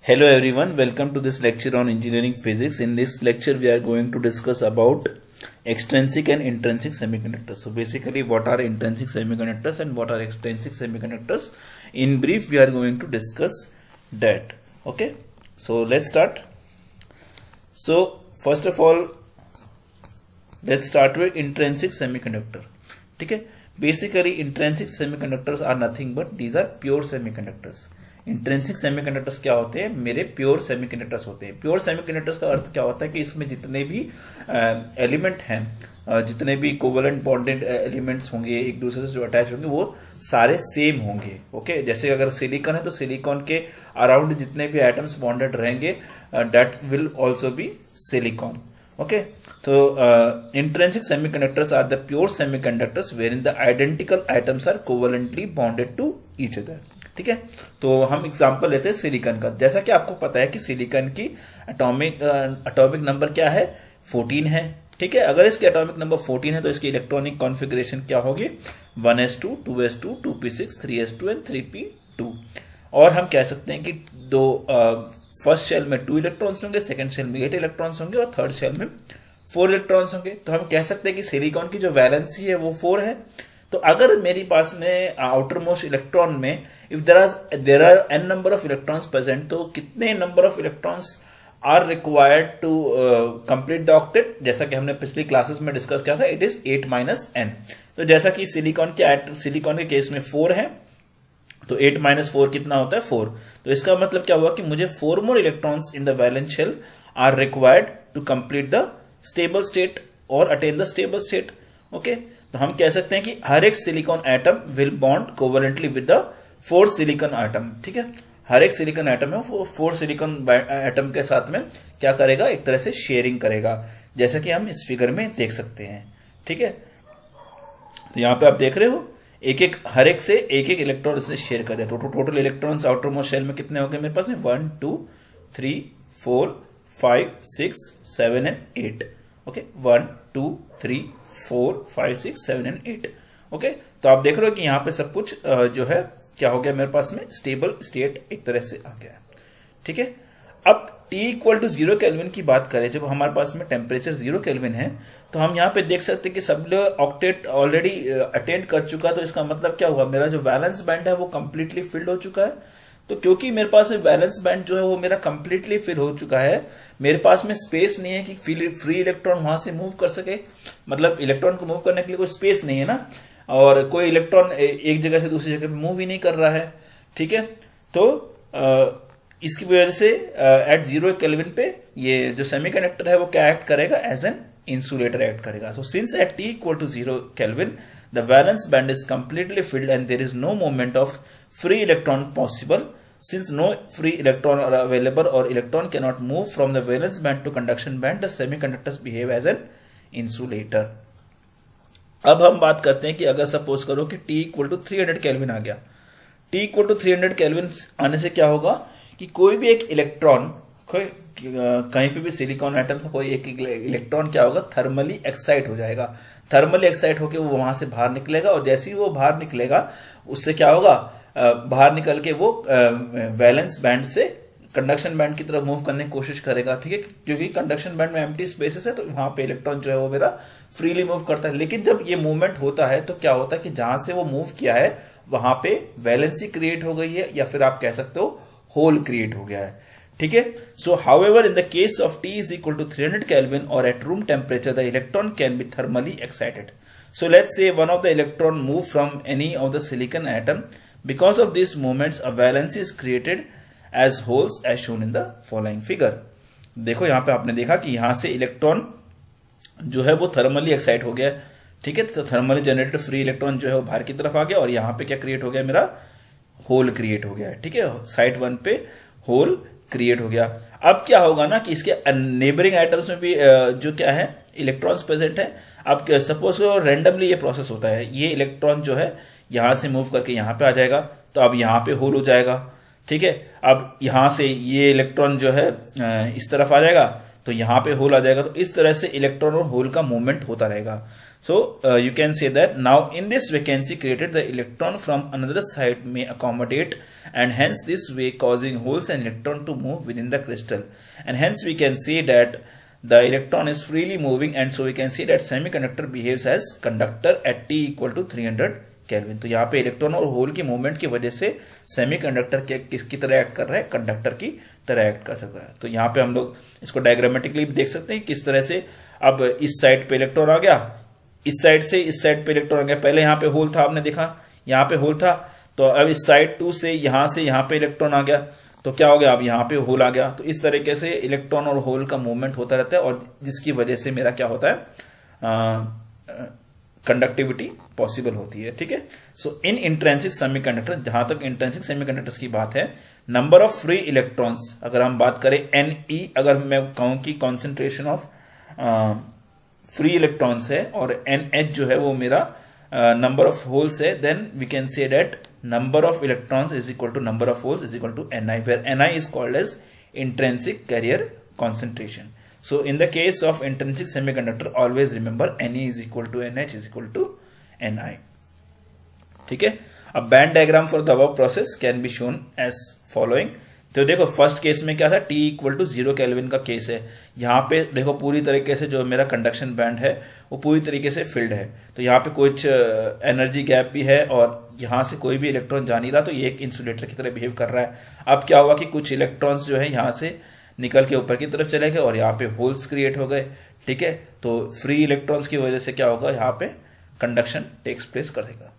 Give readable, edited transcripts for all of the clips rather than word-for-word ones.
Hello everyone, welcome to this lecture on engineering physics. In this lecture we are going to discuss about extrinsic and intrinsic semiconductors. So basically what are intrinsic semiconductors and what are extrinsic semiconductors? In brief we are going to discuss that. Okay, so let's start. So first of all let's start with intrinsic semiconductor. Okay, basically intrinsic semiconductors are nothing but these are pure semiconductors. Intrinsic semiconductors क्या होते हैं? मेरे pure semiconductors होते हैं। Pure semiconductors का अर्थ क्या होता है कि इसमें जितने भी एलिमेंट हैं, जितने भी कोवेलेंट बॉन्डेड एलिमेंट्स होंगे, एक दूसरे से जो अटैच होंगे वो सारे सेम होंगे। ओके, जैसे अगर सिलिकॉन है तो सिलिकॉन के अराउंड जितने भी एटम्स बॉन्डेड रहेंगे that will also be silicon. Okay, तो intrinsic semiconductors are the pure semiconductors wherein the identical atoms are covalently bonded to each other. ठीक है, तो हम एग्जांपल लेते हैं सिलिकॉन का। जैसा कि आपको पता है कि सिलिकॉन की एटॉमिक नंबर क्या है? 14 है। ठीक है, अगर इसकी एटॉमिक नंबर 14 है तो इसकी इलेक्ट्रॉनिक कॉन्फ़िगरेशन क्या होगी? 1s2, 2s2, 2p6, 3s2 and 3p2। और हम कह सकते हैं कि दो फर्स्ट शेल में 2 इलेक्ट्रॉन्स होंगे, सेकंड शेल में 8 इलेक्ट्रॉन्स होंगे और थर्ड शेल में 4 इलेक्ट्रॉन्स होंगे। तो हम कह सकते हैं कि सिलिकॉन की जो वैलेंसी है वो 4 है। तो अगर मेरी पास में आउटर मोस्ट इलेक्ट्रॉन में if there are n number of electrons present, तो कितने number of electrons are required to complete the octet? जैसा कि हमने पिछली क्लासेस में डिस्कस किया था, इट इज 8 - n। तो जैसा कि सिलिकॉन के केस में 4 है, तो 8 - 4 कितना होता है? 4। तो इसका मतलब क्या हुआ कि मुझे 4 more electrons in the valence shell are required to complete the stable state और attain the stable state. Okay, तो हम कह सकते हैं कि हर एक silicon atom will bond covalently with the 4 silicon atom. ठीक है, हर एक सिलिकॉन एटम है 4 सिलिकॉन एटम के साथ में क्या करेगा? एक तरह से शेयरिंग करेगा, जैसा कि हम इस फिगर में देख सकते हैं। ठीक है, तो यहां पे आप देख रहे हो हर एक से एक इलेक्ट्रॉन इसने शेयर कर दिया। Total electrons outermost shell में कितने हो गए मेरे पास में? 1 2 3 4 5 6 7 एंड 8। Okay, 1 2 3 4 5 6 7 and 8। ओके, तो आप देख रहे हो कि यहां पे सब कुछ जो है क्या हो गया मेरे पास में? स्टेबल स्टेट एक तरह से आ गया। ठीक है, अब T = 0 केल्विन की बात करें, जब हमारे पास में टेम्परेचर 0 केल्विन है तो हम यहां पे देख सकते हैं कि सब ऑक्टेट ऑलरेडी अटेंड कर चुका। तो इसका मतलब क्या हुआ? मेरा जो वैलेंस बैंड है वो कंप्लीटली फिल्ड हो चुका है। तो क्योंकि मेरे पास में बैलेंस बैंड जो है वो मेरा कंप्लीटली फिल हो चुका है, मेरे पास में स्पेस नहीं है कि फ्री इलेक्ट्रॉन वहां से मूव कर सके। मतलब इलेक्ट्रॉन को मूव करने के लिए कोई स्पेस नहीं है ना, और कोई इलेक्ट्रॉन एक जगह से दूसरी जगह पे मूव ही नहीं कर रहा है। ठीक है, तो इसकी वजह से एट 0 केल्विन पे ये जो सेमीकंडक्टर है वो क्या एक्ट करेगा? एज एन इंसुलेटर एक्ट करेगा। So since at T = 0 kelvin the valence band is completely filled and there is no movement of free electron possible. Since no free electron are available or electron cannot move from the valence band to conduction band, the semiconductors behave as an insulator. अब हम बात करते हैं कि अगर suppose करो कि T = 300 kelvin आ गया। T = 300 केल्विन आने से क्या होगा कि कोई भी एक इलेक्ट्रॉन कहीं पे भी सिलिकॉन एटम का कोई एक इलेक्ट्रॉन क्या होगा? थर्मली एक्साइट हो जाएगा। थर्मली एक्साइट होकर वो वहां से बाहर निकलेगा, और जैसे ही वो बाहर निकलेगा उससे क्या होगा? बाहर निकल के वो वैलेंस बैंड से कंडक्शन बैंड की तरफ मूव करने की कोशिश करेगा। ठीक है, क्योंकि कंडक्शन बैंड में एम्प्टी स्पेसेस है तो वहां पे इलेक्ट्रॉन जो है वो मेरा फ्रीली मूव करता है। लेकिन जब ये मूवमेंट होता है तो क्या होता है कि जहां से वो मूव किया है वहां पे वैलेंसी क्रिएट हो गई है, या फिर आप कह सकते हो होल क्रिएट हो गया है। ठीक है, so however in the case of T = 300 kelvin और at room temperature the electron can be thermally excited. So let's say one of the electron move from any of the silicon atom. Because of these movements, a valence is created as holes as shown in the following figure. देखो यहां पे आपने देखा कि यहां से electron जो है वो थर्मली एक्साइट हो गया। ठीक है, तो थर्मली जनरेटेड फ्री इलेक्ट्रॉन जो है वो बाहर की तरफ आ गया, और यहां पे क्या क्रिएट हो गया? मेरा होल क्रिएट हो गया। ठीक है, साइड 1 पे होल क्रिएट हो गया। अब क्या होगा ना कि इसके नेबरिंग एटम्स में भी जो क्या है इलेक्ट्रॉन्स प्रेजेंट है। अब सपोज करो रेंडमली ये प्रोसेस होता है, ये इलेक्ट्रॉन जो है यहां से मूव करके यहां पे आ जाएगा, तो अब यहां पे होल हो जाएगा। ठीक है, अब यहां से ये इलेक्ट्रॉन जो है इस तरफ आ जाएगा, तो यहां पे होल आ जाएगा। तो इस तरह से इलेक्ट्रॉन और होल का मूवमेंट होता रहेगा। So you can say that now in this vacancy created, the electron from another side may accommodate, and hence this way causing holes and electron to move within the crystal, and hence we can say that the electron is freely moving, and so we can say that semiconductor behaves as conductor at T equal to 300 kelvin. तो यहाँ पे electron और whole की movement की वजह से semiconductor के किसकी तरह एक्ट कर रहा है, कंडक्टर की तरह एक्ट कर सकता है। तो यहाँ पे हम लोग इसको डायग्रामेटिकली भी देख सकते हैं किस तरह से अब इस साइड पे इलेक्ट्रॉन आ गया, इस साइड से इस साइड पे इलेक्ट्रॉन आ गया। पहले यहाँ पे होल था, आपने देखा यहाँ पे होल था, तो अब इस साइड 2 से यहाँ पे इलेक्ट्रॉन आ गया, तो क्या हो गया, अब यहाँ पे होल आ गया। तो इस तरीके से इलेक्ट्रॉन और होल का मूवमेंट होता रहता है, और जिसकी वजह से मेरा क्या होता है, कंडक्टिविटी पॉसिबल होती है। ठीक है। सो इन इंट्रिंसिक सेमीकंडक्टर, जहां तक इंट्रिंसिक सेमीकंडक्टर्स की बात है, नंबर ऑफ फ्री इलेक्ट्रॉन्स अगर हम बात करें Ne, अगर मैं कहूं कि कॉन्सेंट्रेशन ऑफ फ्री इलेक्ट्रॉन्स है, और NH जो है वो मेरा नंबर ऑफ होल्स है, then we can say that number of electrons is equal to number of holes is equal to Ni, where Ni is called as intrinsic carrier concentration. So in the case of intrinsic semiconductor, always remember Ne is equal to NH is equal to Ni. ठीक है। अब band diagram for the above process can be shown as following. तो देखो first case में क्या था, T equal to 0 kelvin का case है। यहाँ पे देखो पूरी तरीके से जो मेरा कंडक्शन बैंड है वो पूरी तरीके से फिल्ड है, तो यहाँ पे कुछ एनर्जी गैप भी है, और यहाँ से कोई भी इलेक्ट्रॉन जा नहीं रहा, तो ये एक इंसुलेटर की तरह बिहेव कर रहा है। अब क्या हुआ कि कुछ इलेक्ट्रॉन्स जो है यहाँ से निकल के ऊपर की तरफ चले गए, और यहाँ पे होल्स क्रिएट हो गए। ठीक है। तो फ्री इलेक्ट्रॉन्स की वजह से क्या होगा, यहाँ पे कंडक्शन टेक्स प्लेस करेगा।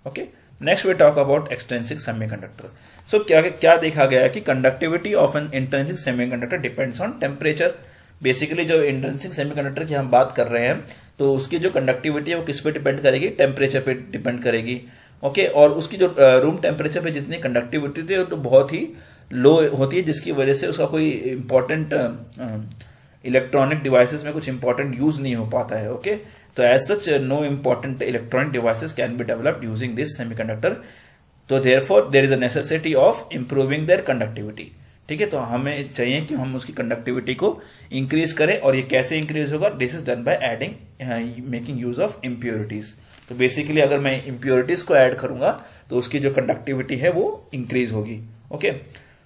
Okay. Next we talk about extrinsic semiconductor. So क्या देखा गया है कि conductivity of an intrinsic semiconductor depends on temperature. Basically जो इंट्रिंसिक सेमीकंडक्टर की हम बात कर रहे हैं, तो उसकी जो कंडक्टिविटी है वो किस पे डिपेंड करेगी, टेम्परेचर पे डिपेंड करेगी। ओके। और उसकी जो रूम टेम्परेचर पे जितनी कंडक्टिविटी थी वो तो बहुत ही लो होती है, जिसकी वजह से उसका कोई इंपॉर्टेंट इलेक्ट्रॉनिक डिवाइसेस में कुछ इंपॉर्टेंट यूज नहीं हो पाता है। ओके। तो as such no important electronic devices can be developed using this semiconductor. तो therefore there is a necessity of improving their conductivity. ठीक है। तो हमें चाहिए कि हम उसकी कंडक्टिविटी को इंक्रीज करें, और ये कैसे इंक्रीज होगा, this is done by adding making use of impurities. तो बेसिकली अगर मैं इम्प्योरिटीज को ऐड करूंगा तो उसकी जो कंडक्टिविटी है वो इंक्रीज होगी। ओके।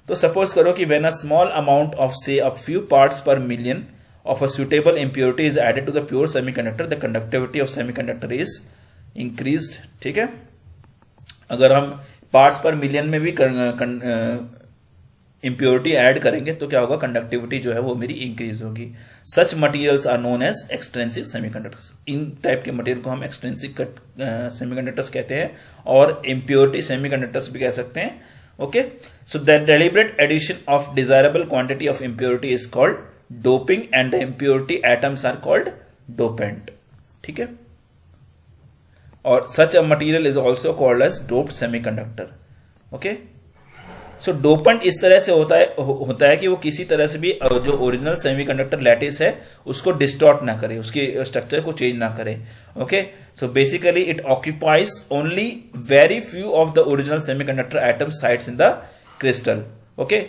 तो सपोज करो कि when a small amount of say a few parts per million of a suitable impurity is added to the pure semiconductor, the conductivity of semiconductor is increased. ठीक है। अगर हम पार्ट्स पर मिलियन में भी impurity add करेंगे तो क्या होगा, कंडक्टिविटी जो है वो मेरी इंक्रीज होगी। Such materials are known as extrinsic semiconductors. इन टाइप के मटेरियल को हम एक्सट्रिंसिक सेमीकंडक्टर्स कहते हैं, और इम्प्योरिटी सेमीकंडक्टर्स भी कह सकते हैं। Okay, so the deliberate addition of desirable quantity of impurity is called doping, and the impurity atoms are called dopant. ठीक है। और such a material is also called as doped semiconductor. Okay, so dopant इस तरह से होता है कि वो किसी तरह से भी जो ओरिजिनल सेमीकंडक्टर लैटिस है उसको डिस्टॉर्ट ना करे, उसकी स्ट्रक्चर को चेंज ना करे। Okay. So basically it occupies only very few of the original semiconductor atom sites in the crystal. Okay.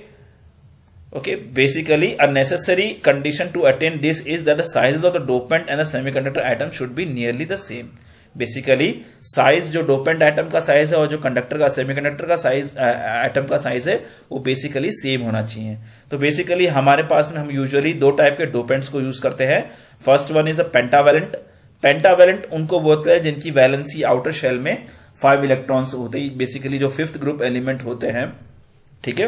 Okay. Basically a necessary condition to attain this is that the sizes of the dopant and the semiconductor atom should be nearly the same. Basically size जो dopant atom का size है और जो conductor का semiconductor का size atom का size है वो बेसिकली सेम होना चाहिए। तो बेसिकली हमारे पास में हम यूजुअली दो टाइप के डोपेंट्स को यूज करते हैं। First one is a pentavalent. Pentavalent उनको बोलते हैं जिनकी वैलेंसी आउटर शेल में 5 इलेक्ट्रॉन्स होते हैं, बेसिकली जो 5th ग्रुप एलिमेंट होते हैं। ठीक है।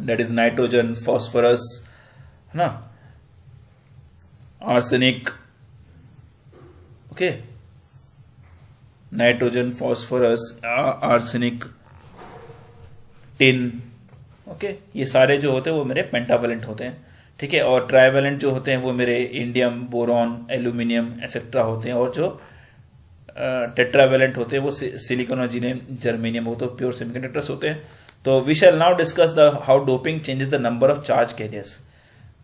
दैट इज नाइट्रोजन, फॉस्फोरस, है ना, arsenic. Okay. Nitrogen, phosphorus, arsenic, tin. Okay. ये सारे जो होते हैं वो मेरे पेंटावेलेंट होते हैं। ठीक है। और ट्राइवेलेंट जो होते हैं वो मेरे इंडियम, बोरॉन, एल्यूमिनियम एक्सेट्रा होते हैं। और जो टेट्रावेलेंट होते हैं वो सिलिकॉन और जर्मेनियम, वो तो प्योर सेमीकंडक्टर्स होते हैं। तो we shall now discuss the how doping changes the number of charge carriers.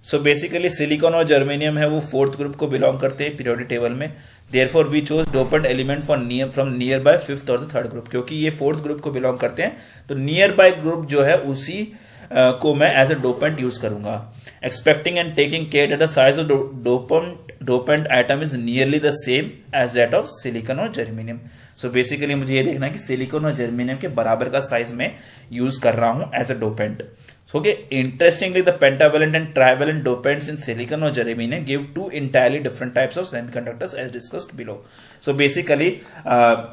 So basically silicon और जर्मेनियम है वो 4th ग्रुप को बिलोंग करते हैं पीरियोडिक टेबल में। Therefore we choose dopant element from nearby 5th और 3rd group, क्योंकि ये 4th ग्रुप को बिलोंग करते हैं। तो नियर बाय ग्रुप जो है उसी को मैं एज ए डोपेंट यूज करूंगा, expecting and taking care that the size of dopant atom is nearly the same as that of silicon or germanium. So basically मुझे ये देखना है कि सिलिकॉन और जर्मेनियम के बराबर का साइज में यूज कर रहा हूं as a dopant. So okay, interestingly, the pentavalent and trivalent dopants in silicon or germanium give two entirely different types of semiconductors as discussed below. So basically,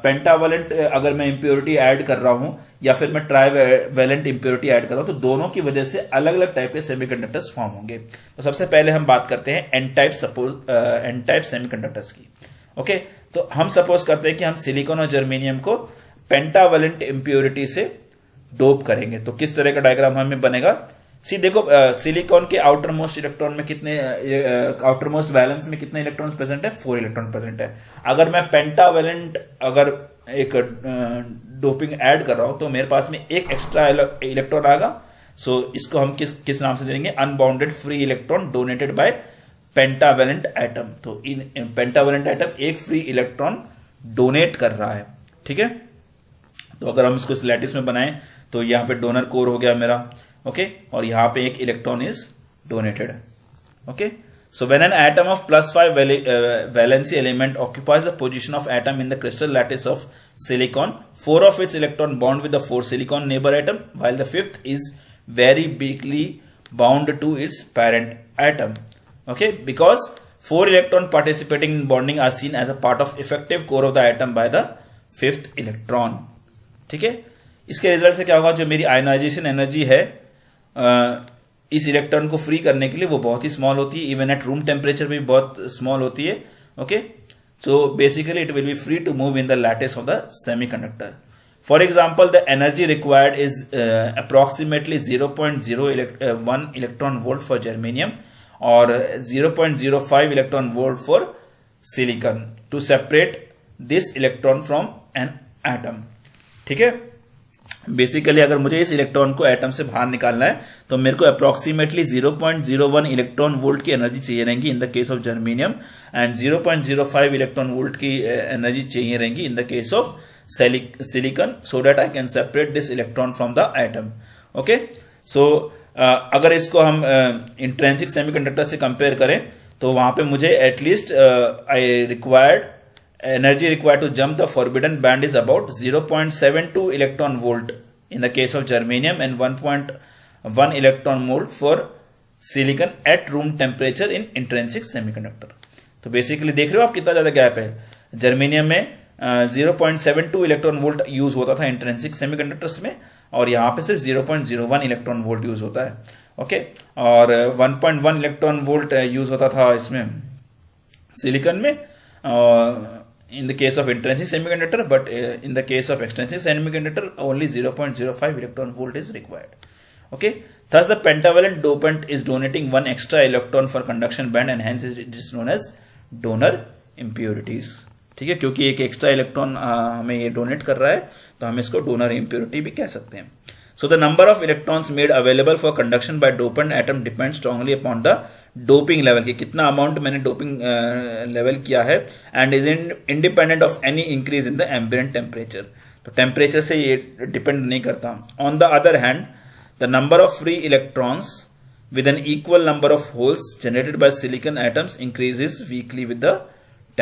pentavalent अगर मैं impurity add कर रहा हूं या फिर मैं trivalent impurity ऐड कर रहा हूं तो दोनों की वजह से अलग अलग टाइप के सेमीकंडक्टर्स फॉर्म होंगे. तो सबसे पहले हम बात करते हैं n टाइप सेमीकंडक्टर्स की. ओके, तो हम सपोज करते हैं कि हम सिलिकॉन और जर्मेनियम को पेंटावेलेंट इंप्योरिटी से डोप करेंगे. तो किस तरह का डायग्राम हमें बनेगा? सी देखो, सिलिकॉन के आउटर मोस्ट इलेक्ट्रॉन में कितने, आउटर मोस्ट वैलेंस में कितने इलेक्ट्रॉन्स प्रेजेंट है? 4 इलेक्ट्रॉन प्रेजेंट है. अगर मैं पेंटावेलेंट अगर एक डोपिंग ऐड कर रहा हूं तो मेरे पास में एक एक्स्ट्रा इलेक्ट्रॉन आएगा. सो इसको हम किस नाम से देंगे? Unbounded free electron donated bye pentavalent atom. तो इन पेंटावेलेंट एटम एक फ्री इलेक्ट्रॉन डोनेट कर रहा है. ठीक है, तो अगर हम इसको इस लैटिस में बनाएं तो यहां पे डोनर कोर हो गया मेरा. ओके, और यहां पे एक electron is donated. Okay, so when an atom of +5 valency element occupies the position of atom in the crystal lattice of silicon, 4 of its electron bond with the 4 silicon neighbor atom, while the 5th is very weakly bound to its parent atom. Okay, because 4 electron participating in bonding are seen as a part of effective core of the atom by the 5th electron. ठीक है, इसके result से क्या होगा? जो मेरी ionization energy है इस इलेक्ट्रॉन को फ्री करने के लिए वो बहुत ही स्मॉल होती है. इवन एट रूम टेम्परेचर भी बहुत स्मॉल होती है. Okay, so basically it will be free to move in the lattice of the semiconductor. For example, the energy required is approximately 0.01 electron volt for germanium or 0.05 electron volt for silicon to separate this electron from an atom. ठीक है, basically अगर मुझे इस electron को atom से बाहर निकालना है तो मेरे को अप्रोक्सीमेटली 0.01 इलेक्ट्रॉन वोल्ट की एनर्जी चाहिए रहेगी in the case of germanium and 0.05 electron volt की एनर्जी चाहिए रहेगी in the case of silicon, so that I can separate this electron from the atom. Okay, so अगर इसको हम इंट्रिंसिक सेमीकंडक्टर से कंपेयर करें तो वहां पे मुझे at least energy required to jump the forbidden band is about 0.72 electron volt in the case of germanium and 1.1 electron volt for silicon at room temperature in intrinsic semiconductor. तो basically देख रहे हो आप कितना ज्यादा गैप है. जर्मेनियम में 0.72 electron volt use होता था इंट्रिंसिक सेमीकंडक्टर्स में और यहां पे सिर्फ 0.01 इलेक्ट्रॉन वोल्ट यूज होता है. ओके, और 1.1 इलेक्ट्रॉन वोल्ट यूज होता था इसमें सिलिकॉन में in the case of intrinsic semiconductor, but in the case of extrinsic semiconductor only 0.05 electron volt is required. Okay, thus the pentavalent dopant is donating one extra electron for conduction band and hence it is known as donor impurities. ठीक है, क्योंकि एक extra electron हमें ये donate कर रहा है तो हम इसको डोनर इम्प्योरिटी भी कह सकते हैं. So the number of electrons made available for conduction by dopant atom depends strongly upon the doping level, कि कितना अमाउंट मैंने डोपिंग लेवल किया है and is independent of any increase in the ambient temperature. तो temperature से ये depend नहीं करता. On the other hand, the number of free electrons with an equal number of holes generated by silicon atoms increases weakly with the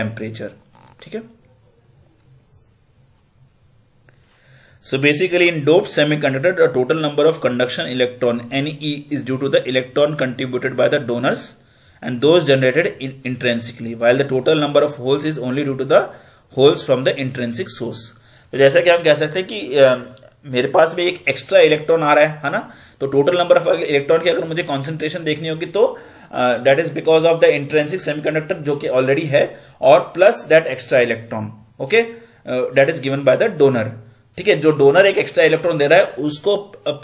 temperature. ठीक है. So basically in doped semiconductor, the total number of conduction electron Ne is due to the electron contributed by the donors and those generated intrinsically, while the total number of holes is only due to the holes from the intrinsic source. तो जैसा कि हम कह सकते हैं कि मेरे पास भी एक एक्स्ट्रा इलेक्ट्रॉन आ रहा है ना, तो टोटल नंबर ऑफ इलेक्ट्रॉन की अगर मुझे कॉन्सेंट्रेशन देखनी होगी तो that is because of the intrinsic semiconductor जो कि ऑलरेडी है और plus that extra electron. Okay, that is given by the donor. ठीक है, जो डोनर एक एक्स्ट्रा इलेक्ट्रॉन दे रहा है उसको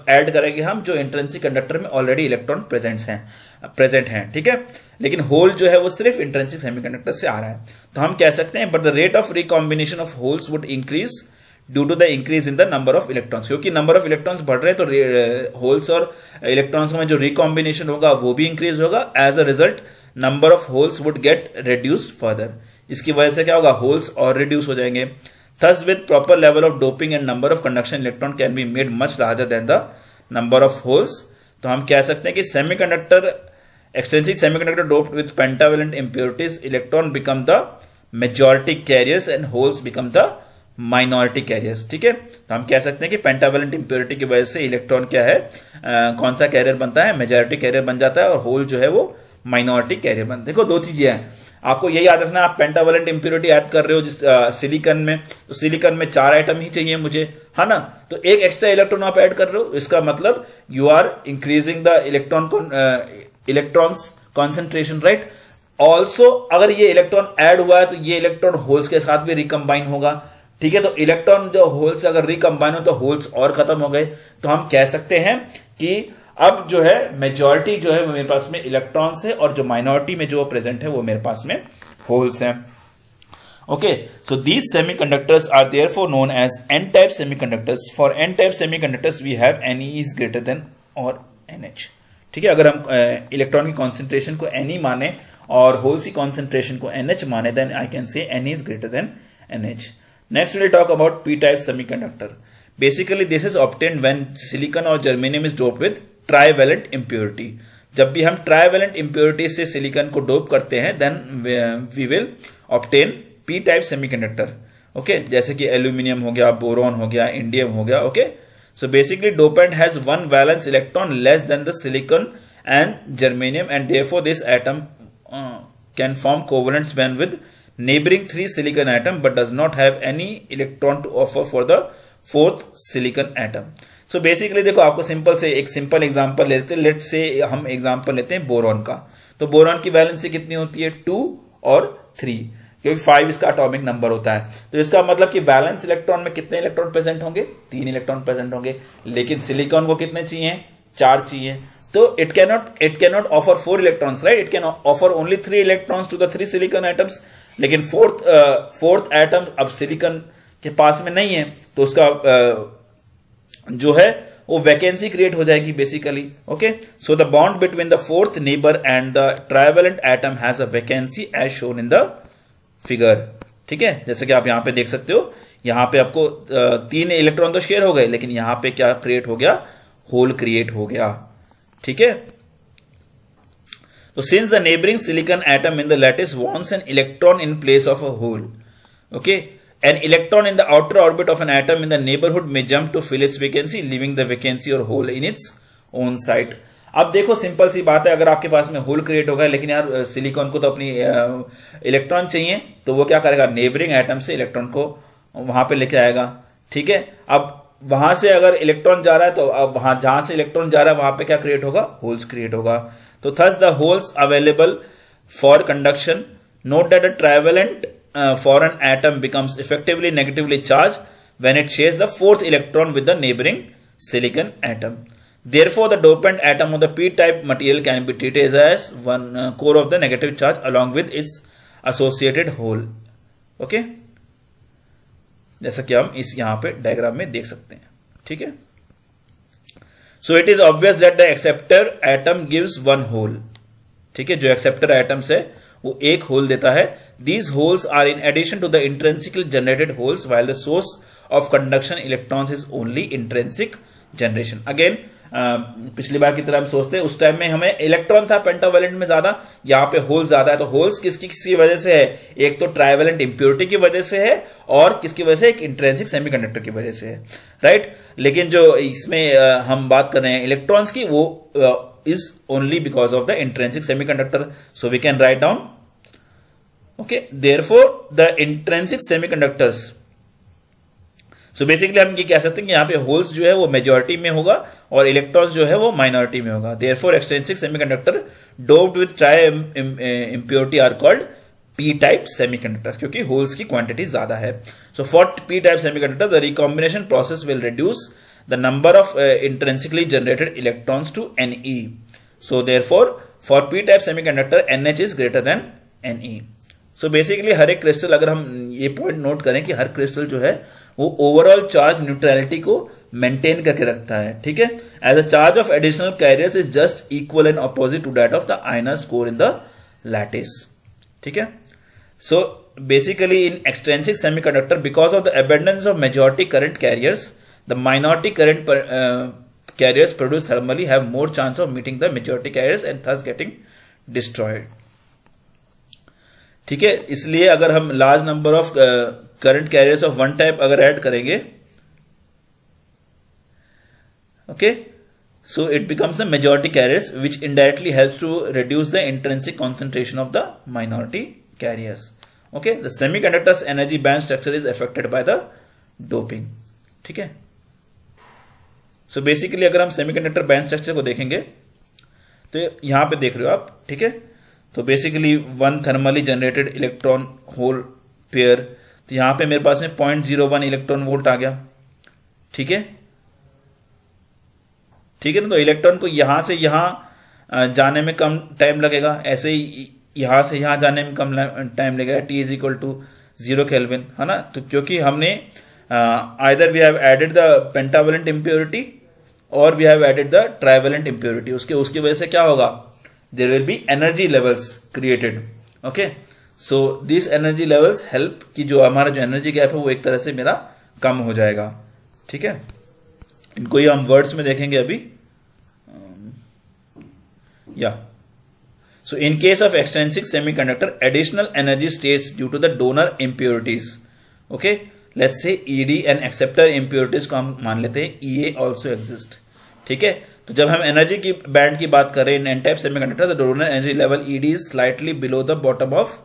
ऐड करेंगे हम जो इंट्रिंसिक कंडक्टर में ऑलरेडी इलेक्ट्रॉन प्रेजेंट हैं. ठीक है, लेकिन होल जो है वो सिर्फ इंट्रिंसिक सेमीकंडक्टर से आ रहा है. तो हम कह सकते हैं but the rate of recombination of holes would increase due to the increase in the number of electrons, क्योंकि नंबर ऑफ इलेक्ट्रॉन्स बढ़ रहे हैं तो होल्स और इलेक्ट्रॉन्स में जो रिकॉम्बिनेशन होगा वो भी इंक्रीज होगा. As a result number of holes would get reduced further. इसकी वजह से क्या होगा? होल्स और रिड्यूस हो जाएंगे. Thus, with proper level of doping and number of conduction electron can be made much larger than the number of holes. तो हम कह सकते हैं कि semiconductor extrinsic semiconductor doped with pentavalent impurities, electron become the majority carriers and holes become the minority carriers. ठीक है, तो हम कह सकते हैं कि पेंटावेलेंट इंप्योरिटी की वजह से इलेक्ट्रॉन क्या है, कौन सा कैरियर बनता है, मेजॉरिटी कैरियर बन जाता है, और होल जो है वो माइनॉरिटी कैरियर बनता है. देखो दो चीजें हैं, आपको यही याद रखना, आप पेंटावेलेंट इंप्योरिटी ऐड कर रहे हो जिस सिलिकॉन में, तो सिलिकॉन में 4 आइटम ही चाहिए मुझे, है ना, तो एक एक्स्ट्रा इलेक्ट्रॉन आप ऐड कर रहे हो, इसका मतलब you are increasing the electrons concentration, right. Also अगर ये इलेक्ट्रॉन ऐड हुआ है तो ये इलेक्ट्रॉन होल्स के साथ भी रिकम्बाइन होगा. ठीक है, तो इलेक्ट्रॉन जो होल्स अगर रिकम्बाइन हो तो होल्स और खत्म हो गए, तो हम कह सकते हैं कि अब जो है मेजॉरिटी जो है वो मेरे पास में इलेक्ट्रॉन्स है, और जो माइनॉरिटी में जो प्रेजेंट है वो मेरे पास में होल्स हैं. Okay, so these semiconductors are therefore known as n type semiconductors. For n type semiconductors we have Ne is greater than और NH. ठीक है, अगर हम इलेक्ट्रॉन की कॉन्सेंट्रेशन को Ne माने और होल्स की कॉन्सेंट्रेशन को NH माने, then I can say Ne is greater than NH. Next we will talk about p-type semiconductor. Basically this is obtained when silicon or germanium is doped with trivalent impurity. जब भी हम trivalent impurity से silicon को dope करते हैं then we will obtain p-type semiconductor. Okay, जैसे कि aluminium हो गया, बोरॉन हो गया, इंडियम हो गया. Okay, so basically dopant has one valence electron less than the silicon and germanium, and therefore this atom can form covalent band with neighboring 3 silicon atom but does not have any electron to offer for the 4th silicon atom. So basically देखो, आपको simple से एक simple example लेते हैं. Late से हम example लेते हैं बोरॉन का. तो बोरॉन की वैलेंसी कितनी होती है, 2 और 3, क्योंकि 5 इसका एटॉमिक नंबर होता है. तो इसका मतलब कि बैलेंस इलेक्ट्रॉन में कितने इलेक्ट्रॉन प्रेजेंट होंगे, 3 इलेक्ट्रॉन प्रेजेंट होंगे. लेकिन सिलिकॉन को कितने चाहिए, 4 चाहिए. तो it cannot offer 4 electrons, right. It can offer only 3 electrons to the 3 silicon atoms. लेकिन फोर्थ एटम अब सिलिकॉन के पास में नहीं है, तो उसका जो है वो वैकेंसी क्रिएट हो जाएगी basically. Okay, so the bond between the fourth neighbour and the trivalent atom has a vacancy as shown in the figure. ठीक है, जैसे कि आप यहां पे देख सकते हो, यहां पे आपको 3 इलेक्ट्रॉन तो शेयर हो गए, लेकिन यहां पे क्या क्रिएट हो गया, होल क्रिएट हो गया. ठीक है, so since the neighboring silicon atom in the lattice wants an electron in place of a hole, okay, an electron in the outer orbit of an atom in the neighborhood may jump to fill its vacancy, leaving the vacancy or hole in its own site. अब देखो simple सी बात है, अगर आपके पास में hole create होगा, लेकिन यार सिलिकॉन को तो अपनी इलेक्ट्रॉन चाहिए, तो वो क्या करेगा, नेबरिंग एटम से इलेक्ट्रॉन को वहां पे लेके आएगा. ठीक है, अब वहां से अगर इलेक्ट्रॉन जा रहा है, तो अब वहां जहां से इलेक्ट्रॉन जा रहा है वहां पे क्या क्रिएट होगा, होल्स क्रिएट होगा. So thus the holes available for conduction. Note that a trivalent foreign atom becomes effectively negatively charged when it shares the 4th electron with the neighboring silicon atom. Therefore, the dopant atom of the p-type material can be treated as one core of the negative charge along with its associated hole. Okay? जैसा कि हम इस यहां पे diagram में देख सकते हैं. ठीक है, so it is obvious that the acceptor atom gives one hole. ठीक है, जो acceptor atoms है वो एक होल देता है. These holes are in addition to the intrinsically generated holes, while the source of conduction electrons is only intrinsic generation. Again, पिछली बार की तरह हम सोचते हैं, उस टाइम में हमें इलेक्ट्रॉन था पेंटावेलेंट में ज्यादा, यहाँ पे होल्स ज्यादा है. तो होल्स किसकी वजह से है, एक तो ट्राइवेलेंट इंप्योरिटी की वजह से है, और किसकी वजह से, एक इंट्रिंसिक सेमीकंडक्टर की वजह से है, राइट. लेकिन जो इसमें हम बात कर रहे हैं इलेक्ट्रॉन्स की, वो is only because of the intrinsic semiconductor. So we can write down, okay, therefore the intrinsic semiconductors. So basically हम ये कह सकते हैं कि यहाँ पे होल्स जो है वो मेजॉरिटी में होगा और इलेक्ट्रॉन्स जो है वो माइनॉरिटी में होगा. Therefore extrinsic semiconductor doped with tri impurity are called P type semiconductors, क्योंकि होल्स की क्वांटिटी ज्यादा है. So for P type semiconductor the recombination process will reduce the number of intrinsically generated electrons to Ne. So therefore for P type semiconductor NH is greater than Ne. So basically हर एक crystal, अगर हम ये point note करें कि हर crystal जो है वो ओवरऑल चार्ज न्यूट्रलिटी को मेंटेन करके रखता है. ठीक है, as a charge of additional carriers is just equal and opposite to that of the ionised core in the lattice. ठीक है, so basically in extrinsic semiconductor, because of the abundance of majority current carriers, the minority current carriers produced thermally have more chance of meeting the majority carriers and thus getting destroyed. ठीक है, इसलिए अगर हम large number of current carriers of one type अगर add करेंगे, okay, so it becomes the majority carriers, which indirectly helps to reduce the intrinsic concentration of the minority carriers. Okay, the semiconductor's energy band structure is affected by the doping. ठीक है, so basically अगर हम semiconductor band structure को देखेंगे तो यहां पे देख रहे हो आप, ठीक है, तो basically one thermally generated electron hole pair, तो यहां पे मेरे पास में 0.01 इलेक्ट्रॉन वोल्ट आ गया. ठीक है, ठीक है ना, तो इलेक्ट्रॉन को यहां से यहां जाने में कम टाइम लगेगा, ऐसे ही यहां से यहां जाने में कम टाइम लगेगा. T is equal to 0 kelvin, है ना, तो क्योंकि हमने either we have added the pentavalent impurity और we have added the trivalent impurity. उसकी वजह से क्या होगा, there will be energy levels created. Okay, so this energy levels help कि जो हमारा जो एनर्जी गैप है वो एक तरह से मेरा कम हो जाएगा. ठीक है, इनको ही हम वर्ड्स में देखेंगे अभी. या so in case of extrinsic semiconductor additional energy states due to the donor impurities. Okay, let's say ED and acceptor impurities को हम मान लेते हैं ईए ऑल्सो एग्जिस्ट. ठीक है, तो जब हम एनर्जी की बैंड की बात करें in an type semiconductor, the donor energy level ED is slightly below the bottom of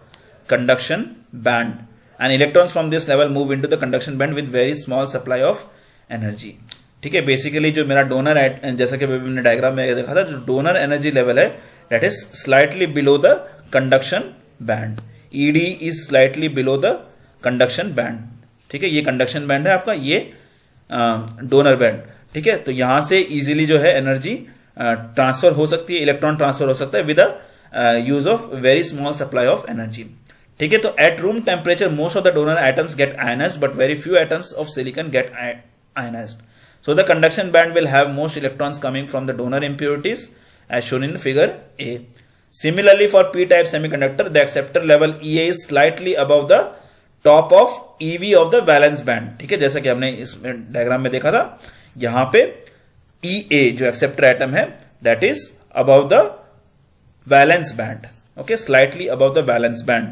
conduction band and electrons from this level move into the conduction band with very small supply of energy. ठीक है, basically जो मेरा donor है, जैसा कि मैंने diagram में देखा था, जो डोनर एनर्जी लेवल है that is slightly below the conduction band. ED is slightly below the conduction band. ठीक है, ये कंडक्शन बैंड है आपका, ये डोनर बैंड. ठीक है, तो यहां से इजीली जो है एनर्जी ट्रांसफर हो सकती है, इलेक्ट्रॉन ट्रांसफर हो सकता है with use of very small supply of energy. ठीक है, तो at room temperature most of the donor atoms get ionised but very few atoms of silicon get ionised. So the conduction band will have most electrons coming from the donor impurities as shown in figure A. Similarly for p-type semiconductor, the acceptor level EA is slightly above the top of EV of the valence band. ठीक है, जैसा कि हमने इस diagram में देखा था, यहां पे EA जो एक्सेप्टर एटम है that is above the valence band. Okay, slightly above the valence band.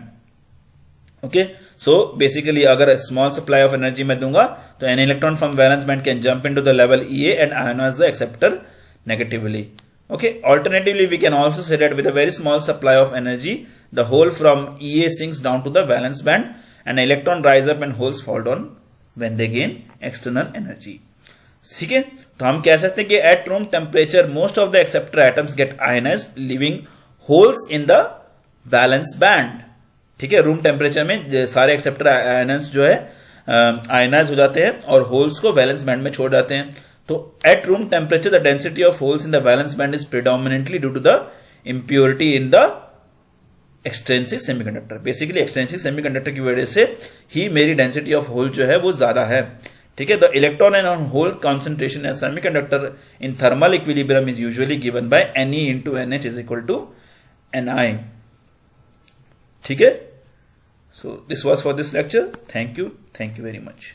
Okay, so basically अगर small supply of energy मैं दूंगा तो an electron from valence band can jump into the level EA and ionize the acceptor negatively. Okay, alternatively we can also say that with a very small supply of energy the hole from EA sinks down to the valence band and electron rise up and holes fall down when they gain external energy. ठीक है, तो हम कह सकते हैं कि at room temperature most of the acceptor atoms get ionized leaving holes in the valence band. ठीक है, रूम टेम्परेचर में सारे एक्सेप्टर आयनस जो है आयनाइज हो जाते हैं और होल्स को वैलेंस बैंड में छोड़ जाते हैं. तो at room temperature the density of holes in the valence band is predominantly due to the impurity in the extrinsic semiconductor. Basically extrinsic semiconductor की वजह से ही मेरी डेंसिटी ऑफ होल जो है वो ज्यादा है. ठीक है, the electron and hole concentration as semiconductor in thermal equilibrium is usually given by Ne into NH is equal to Ni. ठीक है, so this was for this lecture. Thank you very much.